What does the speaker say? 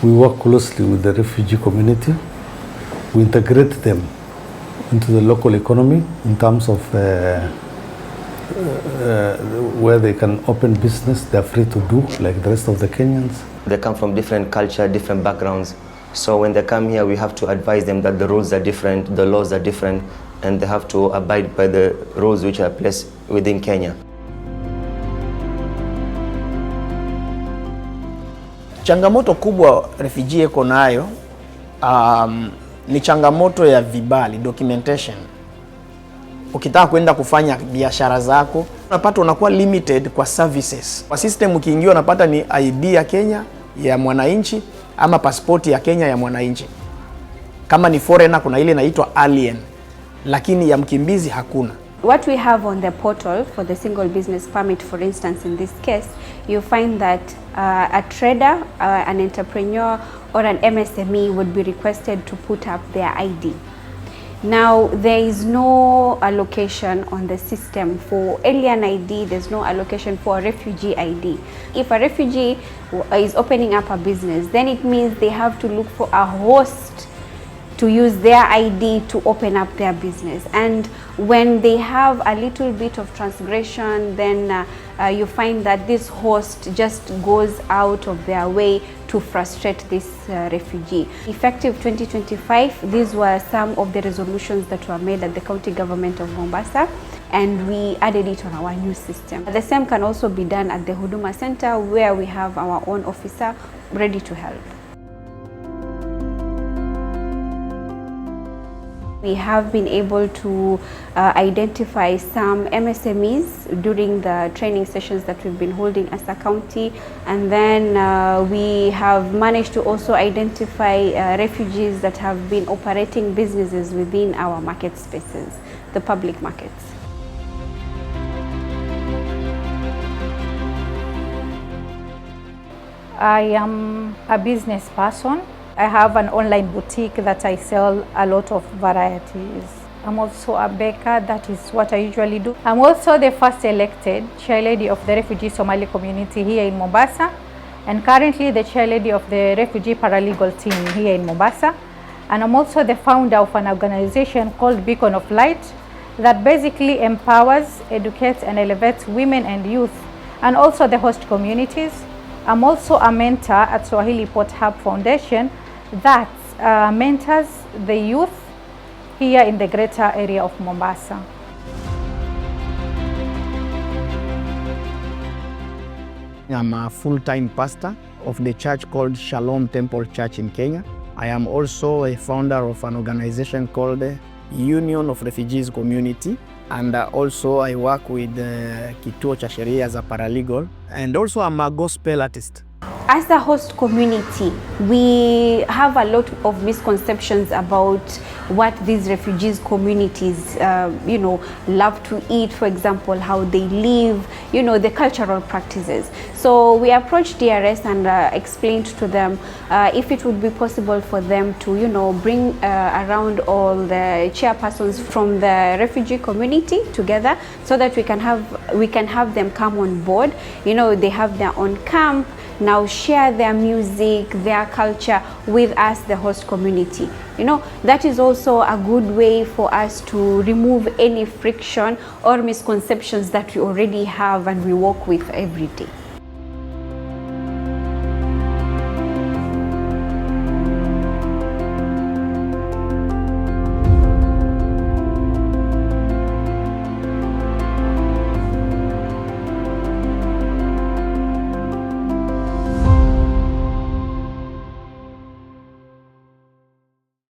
We work closely with the refugee community. We integrate them into the local economy in terms of where they can open business, they're free to do, like the rest of the Kenyans. They come from different culture, different backgrounds. So when they come here, we have to advise them that the rules are different, the laws are different, and they have to abide by the rules which are placed within Kenya. Changamoto kubwa refugee iko nayo ni changamoto ya vibali, documentation. Ukitaka kwenda kufanya biashara zako, unapata unakuwa limited kwa services. Kwa system ukiingia unapata ni ID ya Kenya ya mwananchi ama passport ya Kenya ya mwananchi. Kama ni foreigner kuna ile inaitwa alien, lakini ya mkimbizi hakuna. What we have on the portal for the single business permit, for instance, in this case, you find that a trader, an entrepreneur, or an MSME would be requested to put up their ID. Now, there is no allocation on the system for alien ID, there's no allocation for a refugee ID. If a refugee is opening up a business, then it means they have to look for a host to use their ID to open up their business. And when they have a little bit of transgression, then you find that this host just goes out of their way to frustrate this refugee. Effective 2025, these were some of the resolutions that were made at the county government of Mombasa, and we added it on our new system. The same can also be done at the Huduma Center, where we have our own officer ready to help. We have been able to identify some MSMEs during the training sessions that we've been holding as a county, and then we have managed to also identify refugees that have been operating businesses within our market spaces, the public markets. I am a business person. I have an online boutique that I sell a lot of varieties. I'm also a baker, that is what I usually do. I'm also the first elected chairlady of the refugee Somali community here in Mombasa, and currently the chairlady of the refugee paralegal team here in Mombasa. And I'm also the founder of an organization called Beacon of Light that basically empowers, educates, and elevates women and youth, and also the host communities. I'm also a mentor at Swahili Port Hub Foundation that mentors the youth here in the greater area of Mombasa. I'm a full-time pastor of the church called Shalom Temple Church in Kenya. I am also a founder of an organization called the Union of Refugees Community, and also I work with Kituo cha Sheria as a paralegal, and also I'm a gospel artist. As a host community, we have a lot of misconceptions about what these refugees communities, love to eat, for example, how they live, the cultural practices. So we approached DRS and explained to them if it would be possible for them to, bring around all the chairpersons from the refugee community together, so that we can have them come on board. They have their own camp. Now share their music, their culture with us, the host community. That is also a good way for us to remove any friction or misconceptions that we already have and we work with every day.